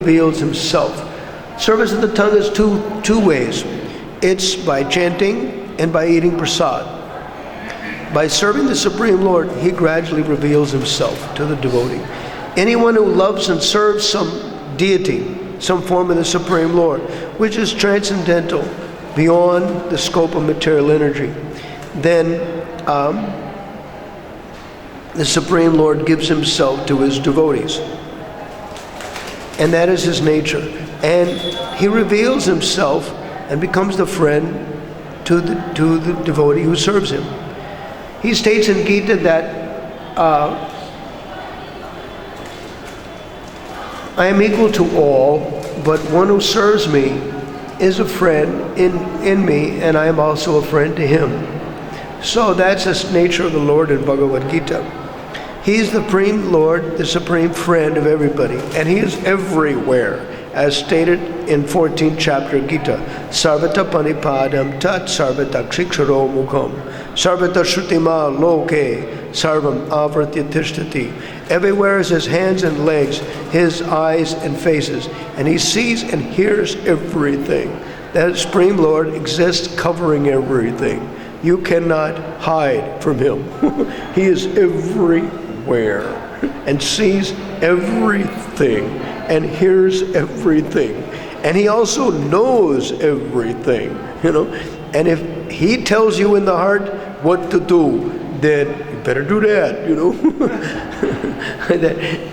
reveals himself. Service of the tongue is two ways. It's by chanting and by eating prasad. By serving the Supreme Lord, he gradually reveals himself to the devotee. Anyone who loves and serves some deity, some form of the Supreme Lord, which is transcendental, beyond the scope of material energy, then the Supreme Lord gives himself to his devotees. And that is his nature. And he reveals himself and becomes the friend to the devotee who serves him. He states in Gita that I am equal to all, but one who serves me is a friend in me, and I am also a friend to him. So that's the nature of the Lord in Bhagavad Gita. He's the Supreme Lord, the supreme friend of everybody, and he is everywhere, as stated in 14th chapter of Gita. Sarvata panipadam tat sarvata kshiksharo mukham sarvata shrutima loke sarvam avartya tishtati. Everywhere is his hands and legs, his eyes and faces, and he sees and hears everything. That Supreme Lord exists covering everything. You cannot hide from him. He is everywhere and sees everything and hears everything. And he also knows everything, And if he tells you in the heart what to do, then you better do that,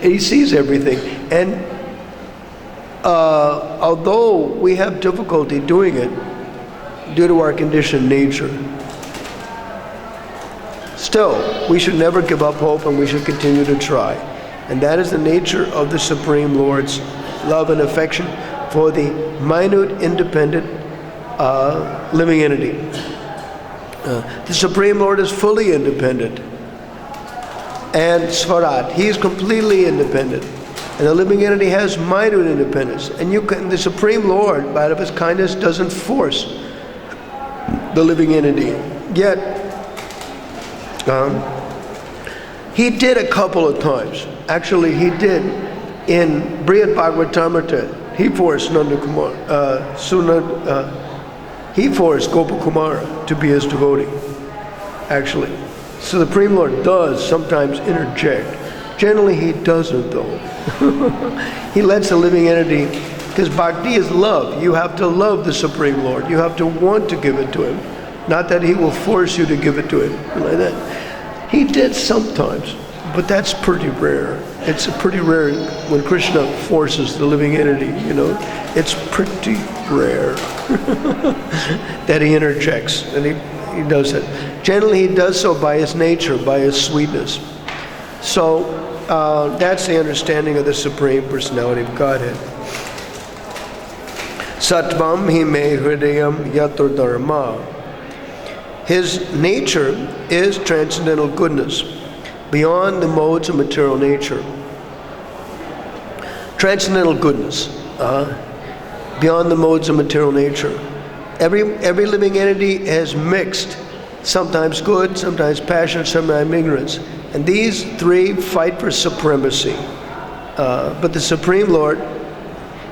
He sees everything. And although we have difficulty doing it due to our conditioned nature, still, we should never give up hope, and we should continue to try. And that is the nature of the Supreme Lord's love and affection for the minute, independent, living entity. The Supreme Lord is fully independent. And Svarat, he is completely independent. And the living entity has minute independence. And the Supreme Lord, out of his kindness, doesn't force the living entity. Yet, he did a couple of times. Actually, he did in Brihad Bhagavatamrita. He forced he forced Gopakumara to be his devotee, actually. So the Supreme Lord does sometimes interject. Generally, he doesn't, though. He lets the living entity, because bhakti is love. You have to love the Supreme Lord. You have to want to give it to him. Not that he will force you to give it to him, like that. He did sometimes, but that's pretty rare. It's pretty rare when Krishna forces the living entity, It's pretty rare that he interjects, and he does it. Generally, he does so by his nature, by his sweetness. So that's the understanding of the Supreme Personality of Godhead. Sattvam hi me hridayam yatra dharma. His nature is transcendental goodness, beyond the modes of material nature. Transcendental goodness, beyond the modes of material nature. Every living entity has mixed, sometimes good, sometimes passion, sometimes ignorance. And these three fight for supremacy. But the Supreme Lord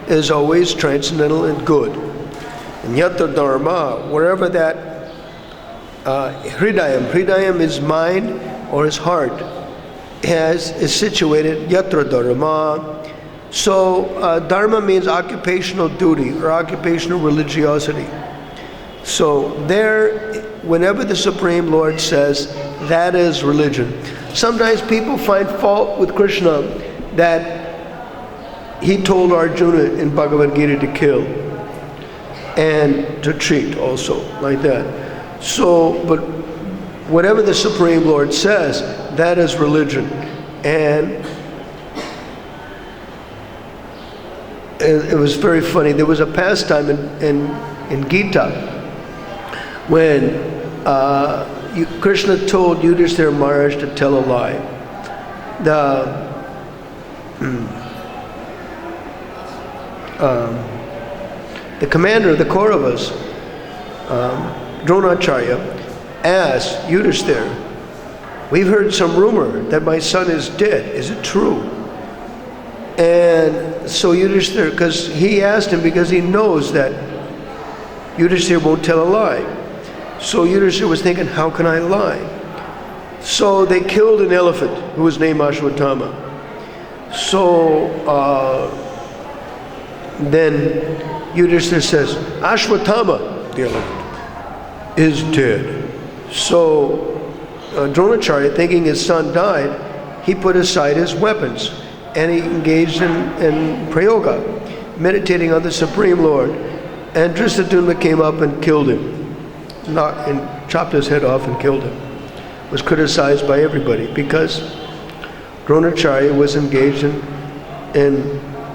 is always transcendental and good. And yatra dharma, wherever that Hridayam is mind or his heart, is situated, yatra dharma. So dharma means occupational duty or occupational religiosity. So there, whenever the Supreme Lord says, that is religion. Sometimes people find fault with Krishna that he told Arjuna in Bhagavad Gita to kill and to cheat also, like that. So, but whatever the Supreme Lord says, that is religion. And it was very funny. There was a pastime in Gita when Krishna told Yudhishthira Maharaj to tell a lie. The commander of the Kauravas, Dronacharya, asked Yudhishthira, we've heard some rumor that my son is dead. Is it true? And so Yudhishthira, because he asked him because he knows that Yudhishthira won't tell a lie. So Yudhishthira was thinking, how can I lie? So they killed an elephant who was named Ashwatthama. So then Yudhishthira says, Ashwatthama, the elephant, is dead. So Dronacharya, thinking his son died, he put aside his weapons and he engaged in prayoga, meditating on the Supreme Lord. And Drishtadyumna came up and killed him, chopped his head off and killed him. Was criticized by everybody because Dronacharya was engaged in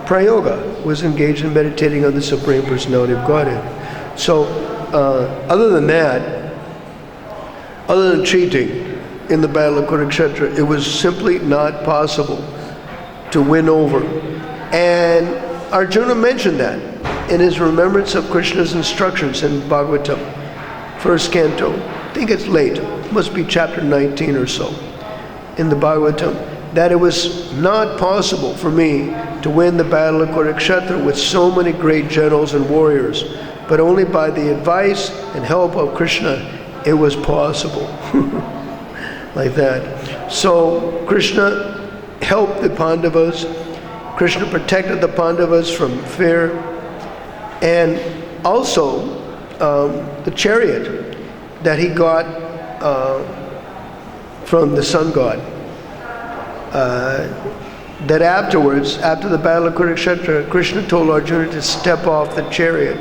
prayoga, was engaged in meditating on the Supreme Personality of Godhead. So other than that, other than cheating in the Battle of Kurukshetra, it was simply not possible to win over. And Arjuna mentioned that in his remembrance of Krishna's instructions in Bhagavatam, first canto. I think it's late, must be chapter 19 or so, in the Bhagavatam, that it was not possible for me to win the Battle of Kurukshetra with so many great generals and warriors, but only by the advice and help of Krishna it was possible. Like that. So Krishna helped the Pandavas. Krishna protected the Pandavas from fear. And also the chariot that he got from the sun god. That afterwards, after the Battle of Kurukshetra, Krishna told Arjuna to step off the chariot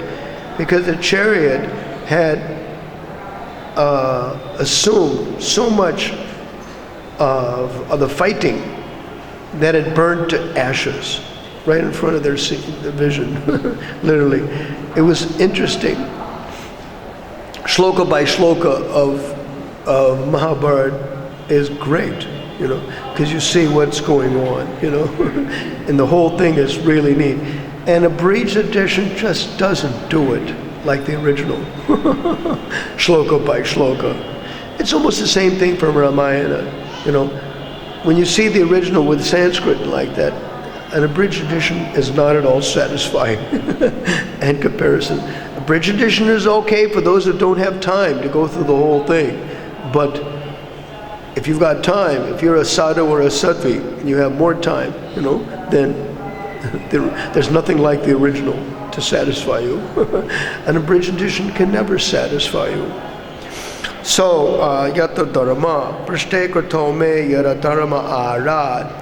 because the chariot had assumed so much of the fighting that it burned to ashes right in front of their vision, literally. It was interesting. Shloka by shloka of Mahabharata is great, because you see what's going on, and the whole thing is really neat. And a abridged edition just doesn't do it like the original, shloka by shloka. It's almost the same thing from Ramayana, When you see the original with Sanskrit like that, an abridged edition is not at all satisfying in comparison. Abridged edition is okay for those that don't have time to go through the whole thing. But if you've got time, if you're a sadhu or a sattvi, and you have more time, then there's nothing like the original to satisfy you. An abridged edition can never satisfy you. So, yata dharma, prashte krato me yara dharma arad.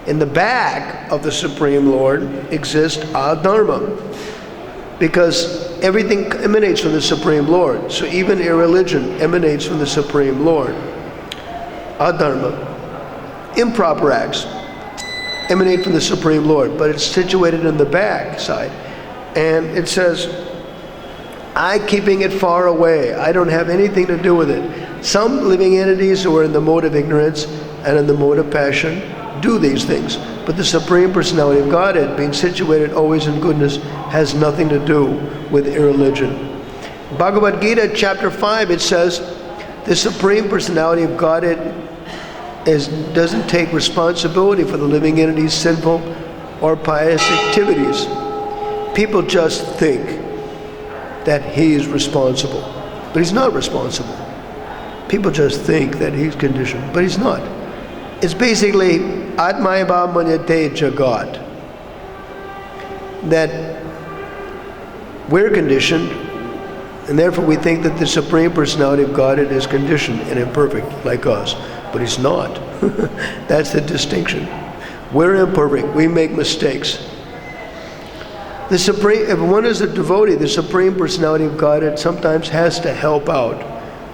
In the back of the Supreme Lord exists adharma, because everything emanates from the Supreme Lord. So even irreligion emanates from the Supreme Lord. Adharma, improper acts, emanate from the Supreme Lord, but it's situated in the back side. And it says, I keeping it far away. I don't have anything to do with it. Some living entities who are in the mode of ignorance and in the mode of passion do these things. But the Supreme Personality of Godhead, being situated always in goodness, has nothing to do with irreligion. Bhagavad Gita, chapter 5, it says, the Supreme Personality of Godhead doesn't take responsibility for the living entity's sinful or pious activities. People just think that he is responsible, but he's not responsible. People just think that he's conditioned, but he's not. It's basically Atmayava Manyate Jagat, that we're conditioned, and therefore we think that the Supreme Personality of Godhead is conditioned and imperfect like us, but he's not. That's the distinction. We're imperfect, we make mistakes. The Supreme, if one is a devotee, the Supreme Personality of Godhead sometimes has to help out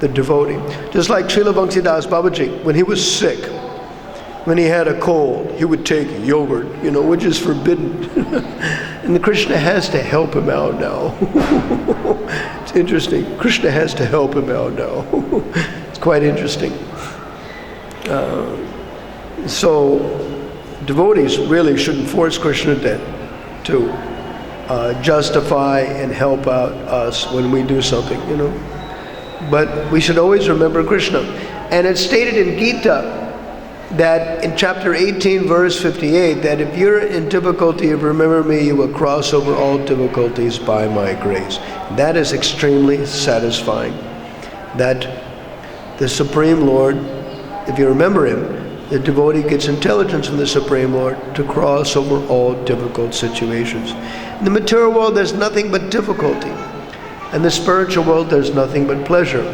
the devotee. Just like Srila Bhaktisiddhanta Babaji, when he was sick, when he had a cold, he would take yogurt, which is forbidden. And Krishna has to help him out now. It's interesting. Krishna has to help him out now. It's quite interesting. So devotees really shouldn't force Krishna to justify and help out us when we do something, But we should always remember Krishna. And it's stated in Gita, that in chapter 18, verse 58, that if you're in difficulty of remember me, you will cross over all difficulties by my grace. That is extremely satisfying. That the Supreme Lord, if you remember him, the devotee gets intelligence from the Supreme Lord to cross over all difficult situations. In the material world, there's nothing but difficulty. In the spiritual world, there's nothing but pleasure.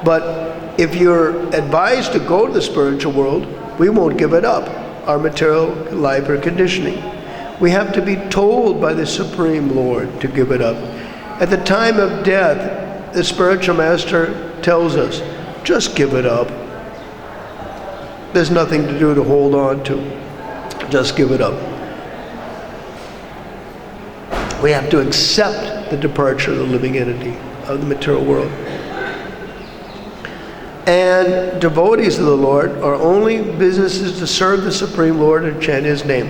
But if you're advised to go to the spiritual world, we won't give it up, our material life or conditioning. We have to be told by the Supreme Lord to give it up. At the time of death, the spiritual master tells us, just give it up. There's nothing to do to hold on to. Just give it up. We have to accept the departure of the living entity of the material world. And devotees of the Lord are only businesses to serve the Supreme Lord and chant his name.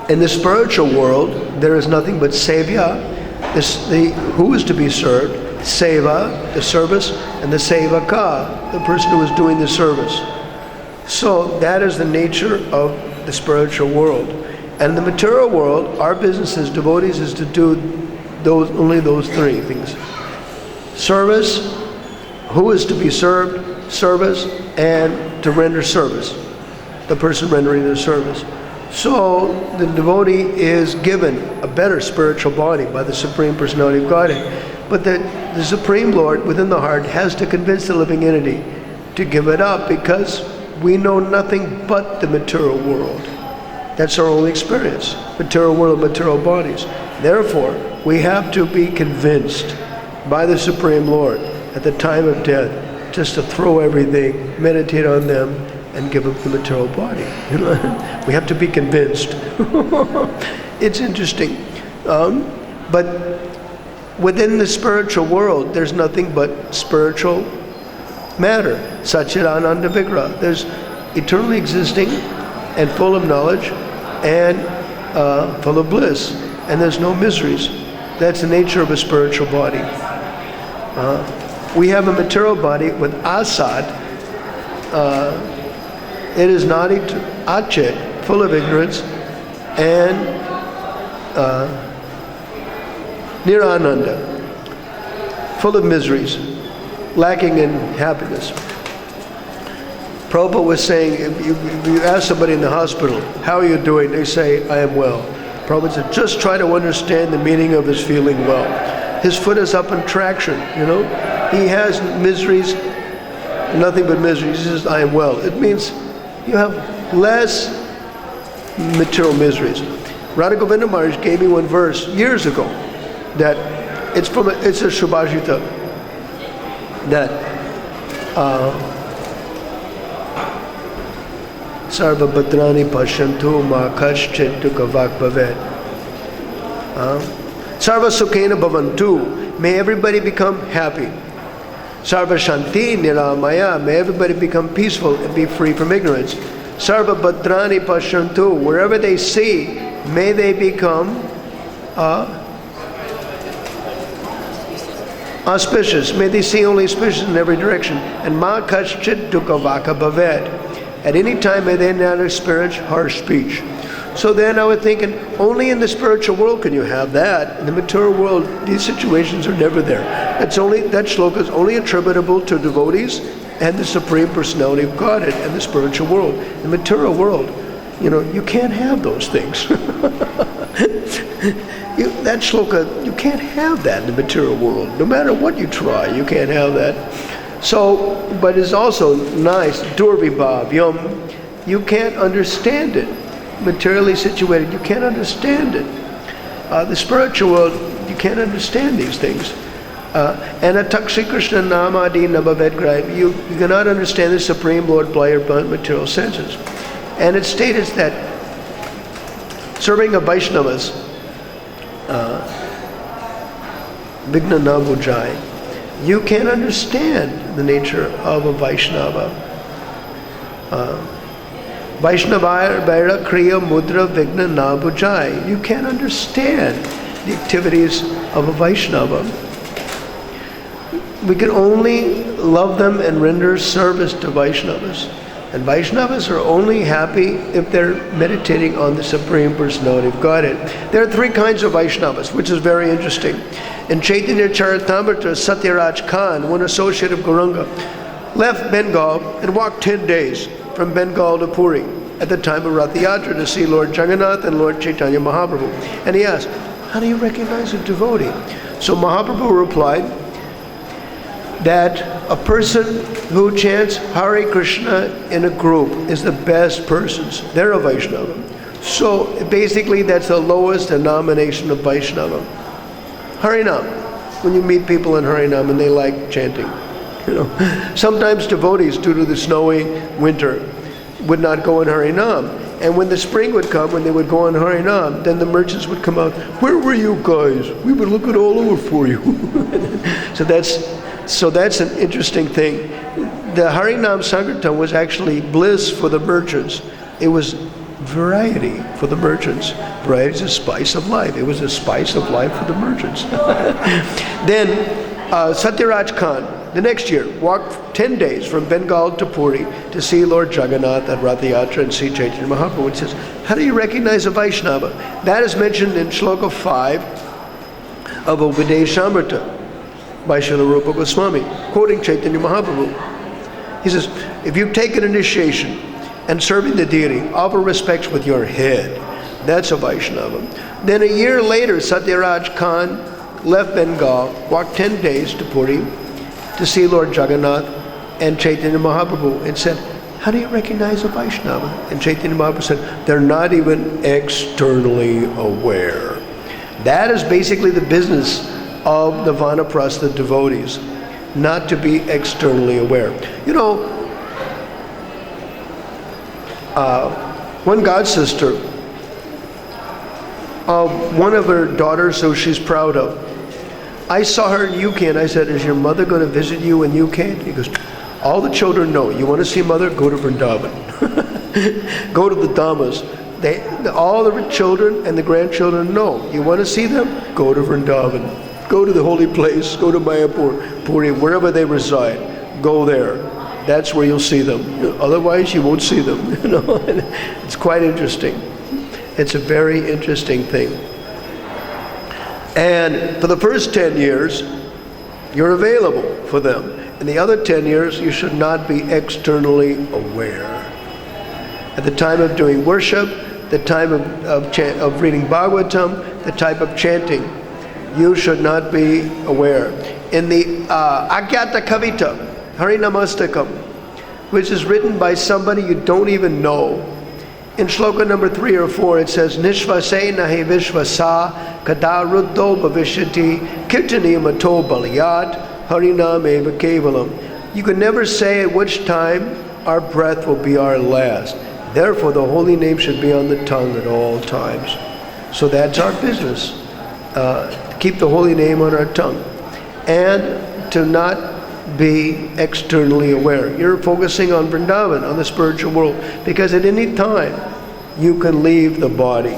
In the spiritual world, there is nothing but sevya, who is to be served, seva, the service, and the sevaka, the person who is doing the service. So that is the nature of the spiritual world. And in the material world, our business as devotees is to do only those three things. Service, who is to be served, service, and to render service, the person rendering the service. So the devotee is given a better spiritual body by the Supreme Personality of Godhead. But the Supreme Lord within the heart has to convince the living entity to give it up, because we know nothing but the material world. That's our only experience, material world, material bodies. Therefore, we have to be convinced by the Supreme Lord at the time of death just to throw everything, meditate on them, and give up the material body. We have to be convinced. It's interesting. But within the spiritual world, there's nothing but spiritual matter. Satchidananda Vigraha. There's eternally existing and full of knowledge and full of bliss. And there's no miseries. That's the nature of a spiritual body. We have a material body with asad. It is not achet, full of ignorance, and nirananda, full of miseries, lacking in happiness. Prabhupada was saying, if you ask somebody in the hospital, how are you doing? They say, I am well. Prabhupada said, just try to understand the meaning of his feeling well. His foot is up in traction, He has miseries, nothing but miseries. He says, I am well. It means you have less material miseries. Radha Govinda Maharaj gave me one verse years ago that it's a Shubhashita that Sarva Bhadrani Pashyantu Ma Kaschit Dukhavak Bhavet. Sarva Sukhena Bhavantu. May everybody become happy. Sarva Shanti Niramaya. May everybody become peaceful and be free from ignorance. Sarva Bhadrani Pashyantu. Wherever they see, may they become auspicious. May they see only auspicious in every direction. And Ma Kaschit Dukhavaka Bhavet. At any time may they not experience harsh speech. So then I was thinking, only in the spiritual world can you have that. In the material world, these situations are never there. That shloka is only attributable to devotees and the Supreme Personality of Godhead and the spiritual world. In the material world, you can't have those things. That shloka, you can't have that in the material world. No matter what you try, you can't have that. So, but it's also nice, durvibhav, you can't understand it. Materially situated, you can't understand it. The spiritual world, you can't understand these things. And a Takshi Krishna Namadi Nabhavedgraya, you cannot understand the Supreme Lord by your material senses. And it stated that serving a Vaishnavas, Vigna Nabhujai, you can't understand the nature of a Vaishnava. Vaishnava Vaira Kriya Mudra Vigna Nabhujai. You can't understand the activities of a Vaishnava. We can only love them and render service to Vaishnavas. And Vaishnavas are only happy if they're meditating on the Supreme Personality of Godhead. There are three kinds of Vaishnavas, which is very interesting. In Chaitanya Charitamrita, Satyaraj Khan, one associate of Gauranga, left Bengal and walked 10 days from Bengal to Puri at the time of Rath Yatra to see Lord Jagannath and Lord Chaitanya Mahaprabhu. And he asked, how do you recognize a devotee? So Mahaprabhu replied that a person who chants Hare Krishna in a group is the best persons. They're a Vaishnava. So basically that's the lowest denomination of Vaishnava. Harinam. When you meet people in Harinam and they like chanting. Sometimes devotees, due to the snowy winter, would not go in Harinam. And when the spring would come, when they would go in Harinam, then the merchants would come out, where were you guys? We were looking all over for you. So that's an interesting thing. The Harinam Sankirtan was actually bliss for the merchants. It was variety for the merchants. Variety is a spice of life. It was a spice of life for the merchants. Then Satyaraj Khan, the next year, walked 10 days from Bengal to Puri to see Lord Jagannath at Rath Yatra and see Chaitanya Mahaprabhu. It says, how do you recognize a Vaishnava? That is mentioned in Shloka 5 of Upadeshamrita by Srila Rupa Goswami, quoting Chaitanya Mahaprabhu. He says, if you take an initiation and serving the deity, offer respects with your head, that's a Vaishnava. Then a year later, Satyaraj Khan left Bengal, walked 10 days to Puri to see Lord Jagannath and Chaitanya Mahaprabhu and said, how do you recognize a Vaishnava? And Chaitanya Mahaprabhu said, they're not even externally aware. That is basically the business of the Vanaprastha devotees, not to be externally aware. One god sister, one of her daughters who she's proud of, I saw her in UK and I said, is your mother going to visit you in UK? He goes, all the children know. You want to see mother? Go to Vrindavan. Go to the Dhammas. All the children and the grandchildren know. You want to see them? Go to Vrindavan. Go to the holy place. Go to Mayapur, Puri, wherever they reside. Go there. That's where you'll see them. Otherwise, you won't see them. It's quite interesting. It's a very interesting thing. And for the first 10 years, you're available for them. In the other 10 years, you should not be externally aware. At the time of doing worship, the time of reading Bhagavatam, the type of chanting, you should not be aware. In the Agyata Kavita, Harinamastakam, which is written by somebody you don't even know, in shloka number 3 or 4, it says, Nishvase nahi vishvasa kada ruddho bhavishyati kirtani mato balayat harinam eva kevalam. You can never say at which time our breath will be our last. Therefore, the holy name should be on the tongue at all times. So that's our business. Keep the holy name on our tongue. And to not be externally aware. You're focusing on Vrindavan, on the spiritual world, because at any time you can leave the body.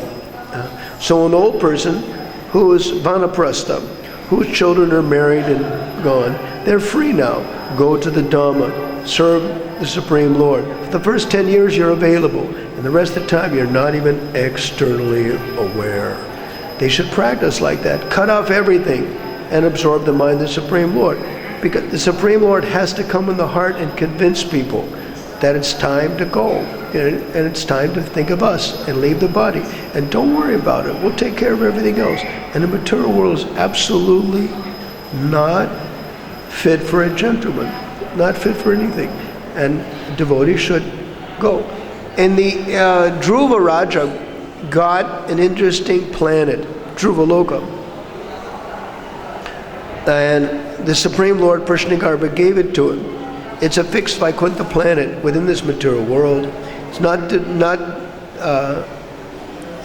So an old person who is vanaprastha, whose children are married and gone, they're free now. Go to the Dhamma, serve the Supreme Lord. For the first 10 years you're available, and the rest of the time you're not even externally aware. They should practice like that. Cut off everything and absorb the mind of the Supreme Lord. Because the Supreme Lord has to come in the heart and convince people that it's time to go. And it's time to think of us and leave the body. And don't worry about it. We'll take care of everything else. And the material world is absolutely not fit for a gentleman. Not fit for anything. And devotees should go. And the Dhruva Raja got an interesting planet, Dhruvaloka. And the Supreme Lord Prashnagarbha gave it to him. It's a fixed Vaikuntha planet within this material world. It's it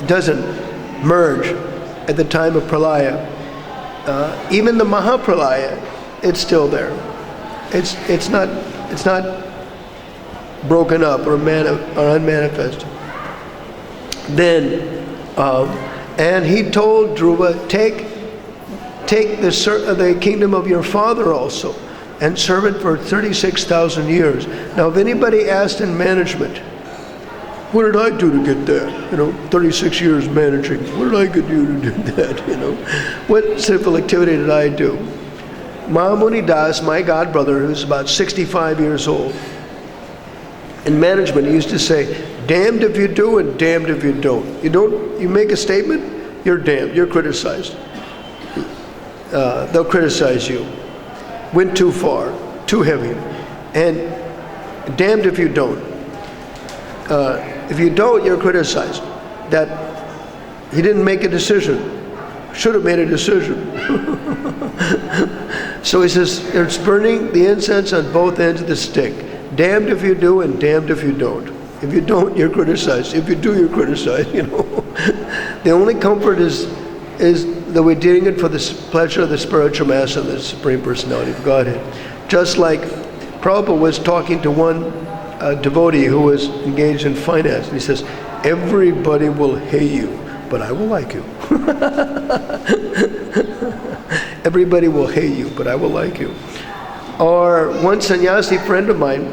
doesn't merge at the time of Pralaya. Even the Mahapralaya, it's still there. It's not broken up or unmanifest. Then, and he told Dhruva, take the kingdom of your father also. and serve it for 36,000 years. Now, if anybody asked in management, what did I do to get that? 36 years managing. What did I get you to do that? What sinful activity did I do? Mahamuni Das, my god brother, who's about 65 years old, in management, he used to say, damned if you do and damned if you don't. You make a statement, you're damned, you're criticized. They'll criticize you. Went too far, too heavy. And damned if you don't. If you don't, you're criticized. That he didn't make a decision. Should have made a decision. So he says, it's burning the incense on both ends of the stick. Damned if you do and damned if you don't. If you don't, you're criticized. If you do, you're criticized, The only comfort is that we're doing it for the pleasure of the spiritual master, the Supreme Personality of Godhead. Just like Prabhupada was talking to one devotee who was engaged in finance, and he says, everybody will hate you, but I will like you. Everybody will hate you, but I will like you. Or one sannyasi friend of mine,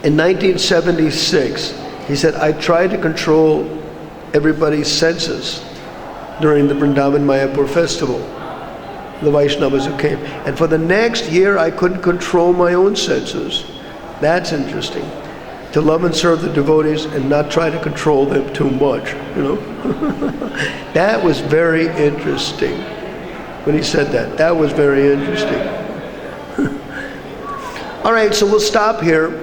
in 1976, he said, I tried to control everybody's senses during the Vrindavan Mayapur festival, the Vaishnavas who came. And for the next year, I couldn't control my own senses. That's interesting. To love and serve the devotees and not try to control them too much, That was very interesting when he said that. That was very interesting. All right, so we'll stop here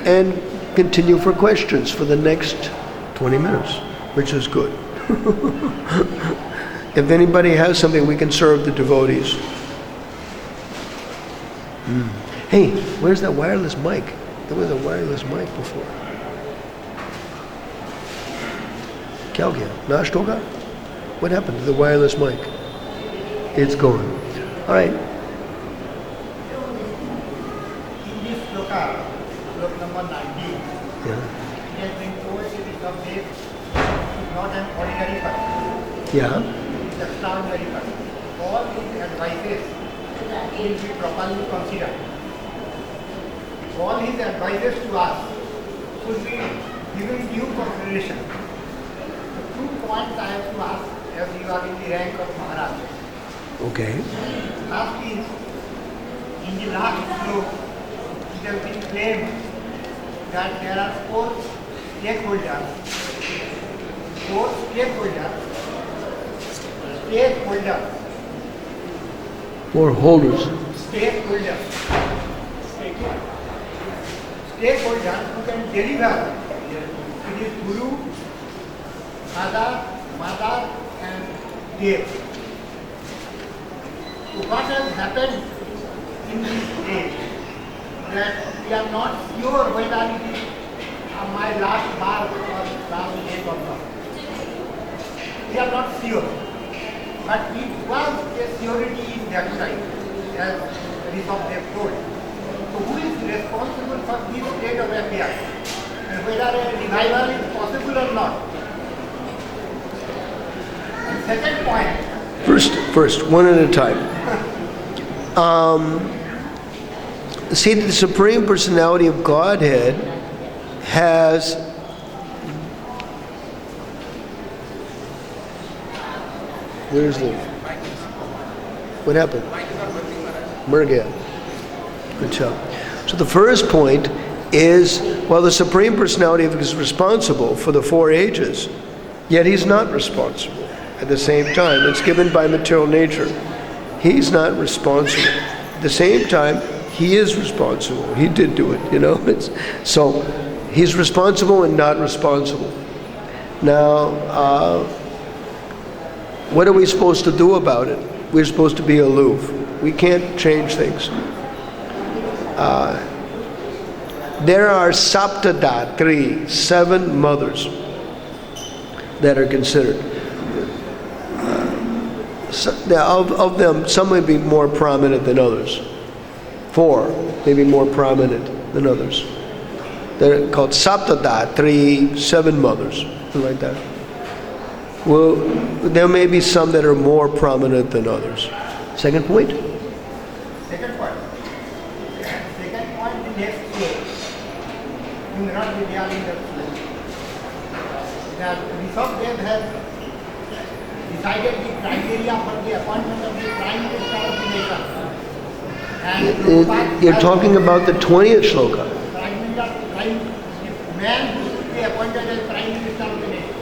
and continue for questions for the next 20 minutes, which is good. If anybody has something, we can serve the devotees. Hey, where's that wireless mic? There was a wireless mic before. Kya ho gaya? Nash ho gaya? What happened to the wireless mic? It's gone. All right. In this sloka, slok number 19, Yeah. it has been told that the subject is not an ordinary person. Yeah. It is an extraordinary person. All his advices will be properly considered. All his advices to us should be given due consideration. The 2 points I have to ask, as you are in the rank of Maharaj. Okay. First is, in the last slok, it has been claimed that there are 4 stakeholders. 4 stakeholders. Stakeholders. 4 holders. Stakeholders. Stakeholders who can deliver. It is Guru, Father, Mother, and Dev. So what has happened in this age that we are not sure whether it is my last mark or last name or not. We are not sure. But it was a surety in that time, as Rishabh told. So who is responsible for this state of affairs? And whether a revival is possible or not? And second point. First, one at a time. See, the Supreme Personality of Godhead has where's the what happened? Mar gaya. Good job. So the first point is, well, the Supreme Personality is responsible for the 4 ages, yet he's not responsible at the same time. It's given by material nature. He's not responsible. At the same time, he is responsible. He did do it, So he's responsible and not responsible. Now, what are we supposed to do about it? We're supposed to be aloof. We can't change things. There are Saptadatri, 7 mothers that are considered. Of them, some may be more prominent than others. 4 may be more prominent than others. They're called Saptadatri, 7 mothers, something like that. Well, there may be some that are more prominent than others. Second point? Second point. may not be there in the school. The Bishop has decided the criteria for the appointment of the Prime Minister of the nation. And Prabhupada You're has- talking about the 20th shloka. the man who should be appointed as Prime Minister of the nation.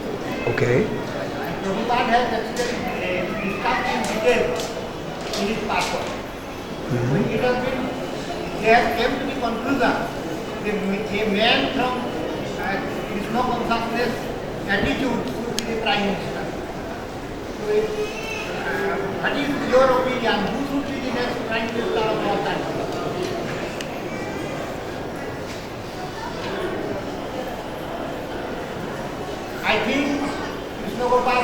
Okay. And Prabhupada has discussed in detail in his passport. It has been, they have came to the conclusion that a man from Krishna consciousness attitude should be the Prime Minister. So, what is your opinion? Who should be the next Prime Minister of our country? I think Gopal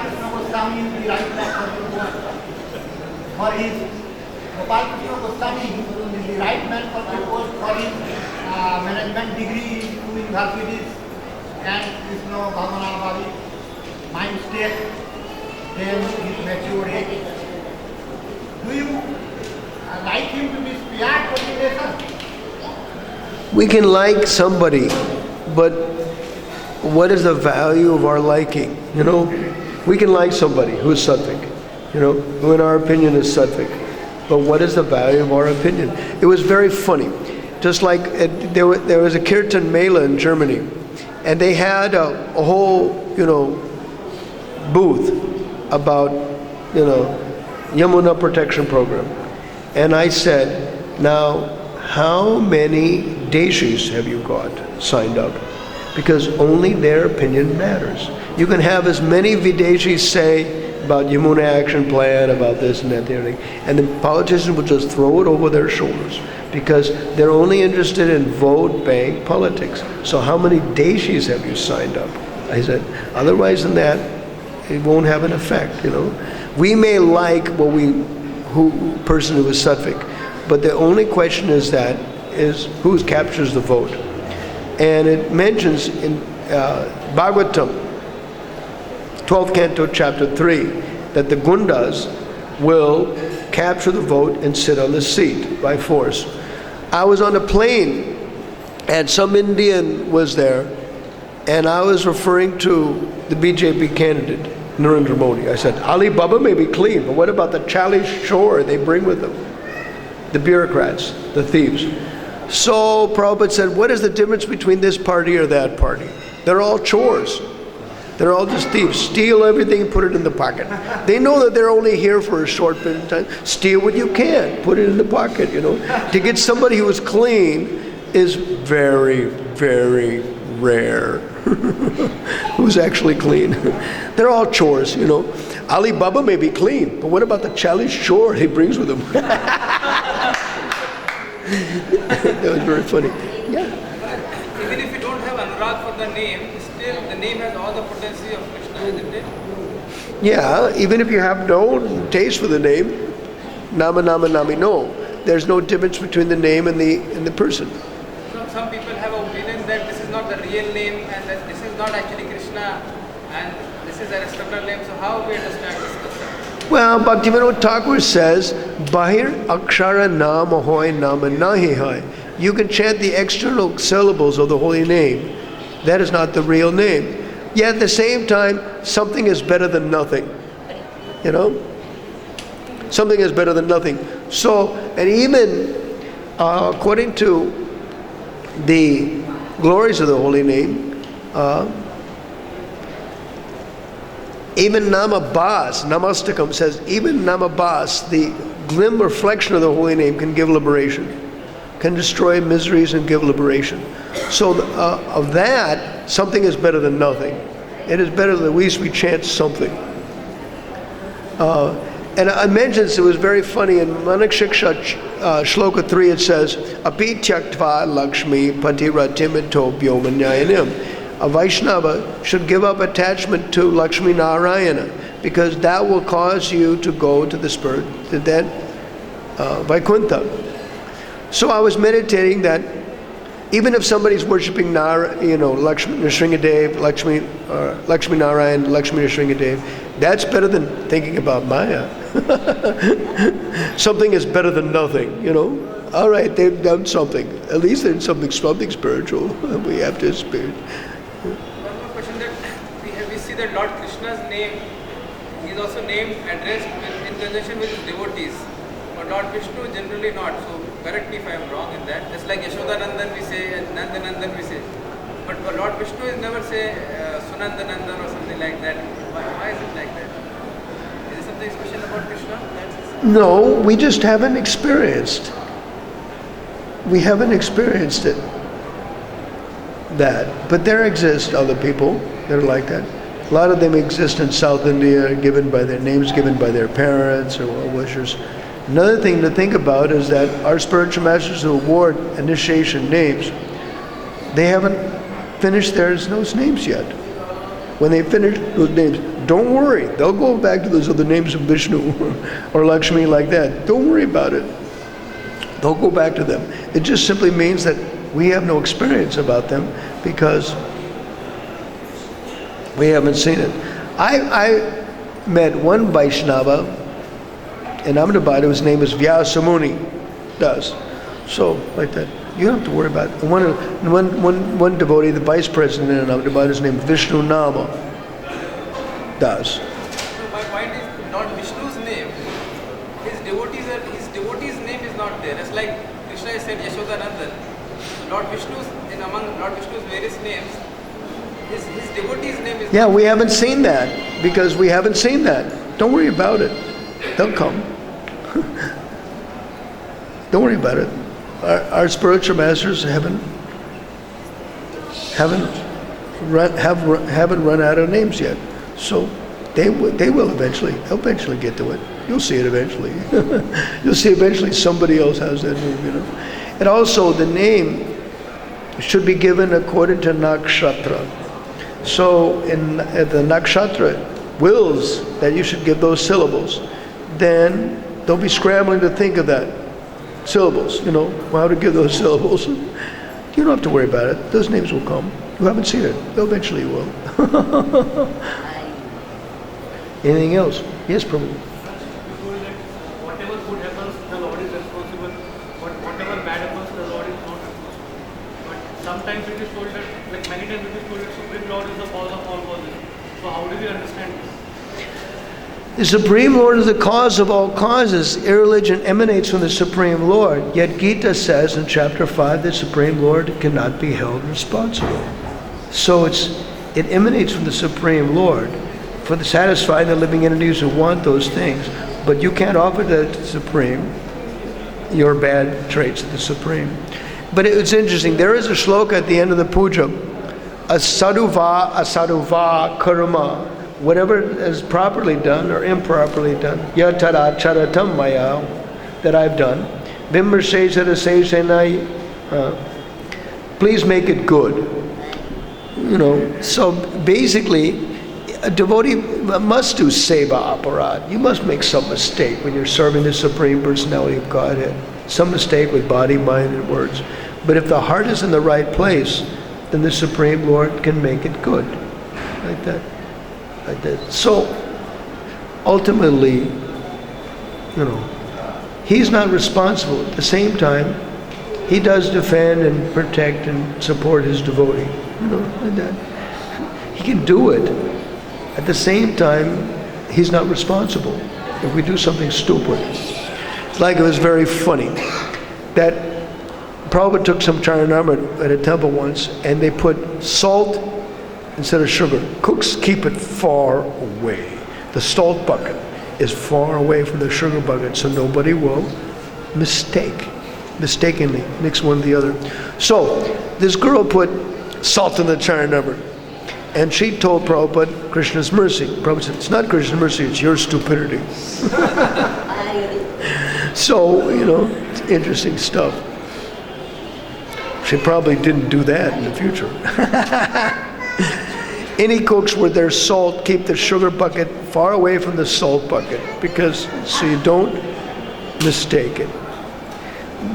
Krishna Goswami is the right man for the post. For his Gopal Krishna Goswami is the right man for the post for his management degree in 2 universities and Krishna Bhavana Bhavi, mind state, then his mature age. Do you like him to be spared for the nation? We can like somebody, but what is the value of our liking? You know, we can like somebody who's sattvic, you know, who in our opinion is sattvic. But what is the value of our opinion? It was very funny. Just like there was a Kirtan Mela in Germany, and they had a whole, you know, booth about, you know, Yamuna Protection Program. And I said, now, how many deshis have you got signed up? Because only their opinion matters. You can have as many Videshis say about Yamuna Action Plan, about this and that, and the politicians will just throw it over their shoulders because they're only interested in vote bank politics. So how many deshis have you signed up? I said, otherwise than that, it won't have an effect, you know. We may like person who is sattvic, but the only question is who captures the vote. And it mentions in Bhagavatam, 12th canto, chapter 3, that the Gundas will capture the vote and sit on the seat by force. I was on a plane, and some Indian was there, and I was referring to the BJP candidate, Narendra Modi. I said, Ali Baba may be clean, but what about the Chalice Shore they bring with them? The bureaucrats, the thieves. So Prabhupada said, what is the difference between this party or that party? They're all chores. They're all just thieves. Steal everything and put it in the pocket. They know that they're only here for a short period of time. Steal what you can. Put it in the pocket, you know. To get somebody who is clean is very, very rare. Who's actually clean? They're all chores, you know. Ali Baba may be clean, but what about the Chalice Shore he brings with him? That was very funny. Yeah. Even if you don't have anurag for the name, still the name has all the potency of Krishna, isn't it? Yeah, even if you have no taste for the name, Nama Nama Nami no. There's no difference between the name and the person. Some people have an opinion that this is not the real name and that this is not actually Krishna and this is a external name. So how we understand this concept? Well, Bhaktivinoda Thakur says, Bahir Akshara Nama Hoy Nama Nahi Hoy. You can chant the external syllables of the holy name. That is not the real name. Yet at the same time, something is better than nothing. You know? Something is better than nothing. So, and even according to the glories of the holy name, even Namabhas, Namastakam says, even Namabhas, the glim reflection of the holy name can give liberation, can destroy miseries and give liberation. So of that, something is better than nothing. It is better that at least we chant something. And I mentioned this, it was very funny, in Manakshiksha Shloka 3 it says, Api tyaktva Lakshmi patiratimito bhyomanyayanim. A Vaishnava should give up attachment to Lakshmi Narayana because that will cause you to go to the spirit, to that Vaikuntha. So I was meditating that even if somebody's worshipping Lakshmi Nrsingadev, Lakshmi Narayan, Lakshmi Nrsingadev, that's better than thinking about Maya. Something is better than nothing, you know. All right, they've done something. At least they're something spiritual. We have to experience. One more question that we see that Lord Krishna's name, he is also named, addressed in conjunction with his devotees. But Lord Vishnu generally not. So correct me if I am wrong in that. Just like Yashodanandan we say and Nandanandan we say. But Lord Vishnu is never say Sunandanandan or something like that. Why is it like that? Is there something special about Krishna? No, we just haven't experienced. We haven't experienced it. That. But there exist other people that are like that. A lot of them exist in South India, given by their names, given by their parents or well-wishers. Another thing to think about is that our spiritual masters who award initiation names, they haven't finished those names yet. When they finish those names, don't worry. They'll go back to those other names of Vishnu or Lakshmi like that. Don't worry about it. They'll go back to them. It just simply means that we have no experience about them because we haven't seen it. I met one Vaishnava in Ahmedabad. His name is Vyasamuni. Does. So, like that. You don't have to worry about it. One devotee, the vice president in Ahmedabad, is named Vishnu Nama. Does. So my point is not Vishnu's name. His devotee's name is not there. It's like Krishna is said Yashodanandan. So Lord Vishnu's, among Lord Vishnu's various names, his devotee's name is. Yeah, we haven't seen that because we haven't seen that. Don't worry about it. They'll come. Don't worry about it. Our spiritual masters haven't run out of names yet, so they will eventually. They'll eventually get to it. You'll see it eventually. You'll see eventually somebody else has that name. And also the name should be given according to nakshatra. So in the nakshatra wills that you should give those syllables, then don't be scrambling to think of that. Syllables, how to give those syllables. You don't have to worry about it. Those names will come. You haven't seen it. Eventually you will. Anything else? Yes, Prabhu. Whatever good happens, the Lord is responsible. But whatever bad happens, the Lord is not responsible. But sometimes it is told that, like many times it is told that Supreme Lord is the cause of all causes. So how do we understand this? The Supreme Lord is the cause of all causes. Irreligion emanates from the Supreme Lord. Yet Gita says in chapter 5 that Supreme Lord cannot be held responsible. So it emanates from the Supreme Lord for the satisfying the living entities who want those things. But you can't offer that to the Supreme, your bad traits to the Supreme. But it's interesting. There is a shloka at the end of the puja. Asaruva karma. Whatever is properly done or improperly done, yatara charatam maya, that I've done, please make it good. So basically, a devotee must do seva aparad. You must make some mistake when you're serving the Supreme Personality of Godhead. Some mistake with body, mind, and words. But if the heart is in the right place, then the Supreme Lord can make it good. Like that. Like that. So ultimately, he's not responsible. At the same time, he does defend and protect and support his devotee. Like that. He can do it. At the same time, he's not responsible if we do something stupid. It's like it was very funny that Prabhupada took some charanamrita at a temple once and they put salt instead of sugar. Cooks keep it far away. The salt bucket is far away from the sugar bucket so nobody will mistakenly mix one with the other. So this girl put salt in the charanamrita and she told Prabhupada Krishna's mercy. Prabhupada said, it's not Krishna's mercy, it's your stupidity. So, it's interesting stuff. She probably didn't do that in the future. Any cooks with their salt keep the sugar bucket far away from the salt bucket so you don't mistake it.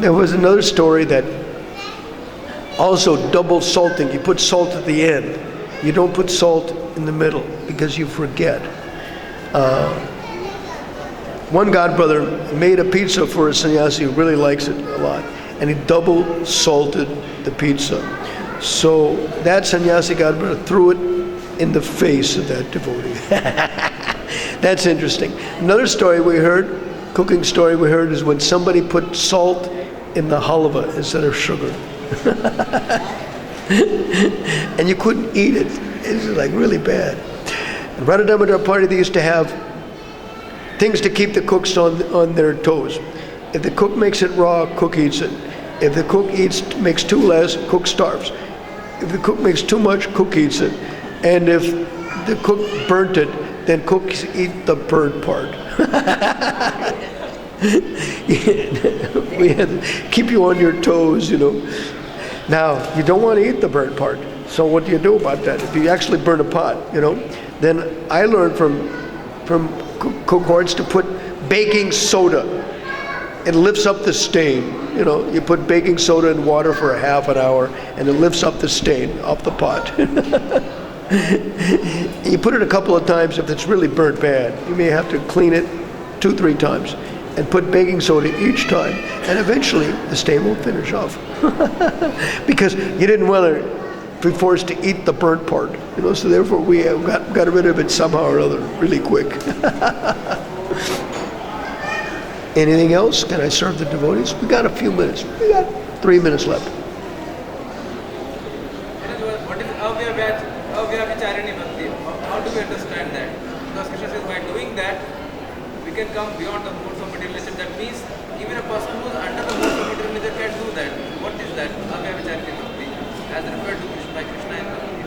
There was another story that also double salting. You put salt at the end. You don't put salt in the middle because you forget. One godbrother made a pizza for a sannyasi who really likes it a lot, and he double salted the pizza. So that sannyasi godbrother threw it in the face of that devotee. That's interesting. Another story we heard, cooking story we heard, is when somebody put salt in the halva instead of sugar. And you couldn't eat it. It was like really bad. In Radha Damodar party, they used to have things to keep the cooks on their toes. If the cook makes it raw, cook eats it. If the cook makes too less, cook starves. If the cook makes too much, cook eats it. And if the cook burnt it, then cooks eat the burnt part. We had to keep you on your toes, Now, you don't want to eat the burnt part. So what do you do about that? If you actually burn a pot, then I learned from cohorts to put baking soda. It lifts up the stain. You put baking soda in water for a half an hour, and it lifts up the stain off the pot. You put it a couple of times. If it's really burnt bad, you may have to clean it 2-3 times and put baking soda each time, and eventually the stain will finish off. Because you didn't want to be forced to eat the burnt part, so therefore we got rid of it somehow or other really quick. Anything else? Can I serve the devotees? We got a few minutes. We got 3 minutes left. What is avyabhicharani bhakti? How do we understand that? Because Krishna says by doing that, we can come beyond the modes of materialism. That means even a person who is under the modes of materialism can do that. What is that? Avyabhicharani bhakti, as referred to by Krishna in the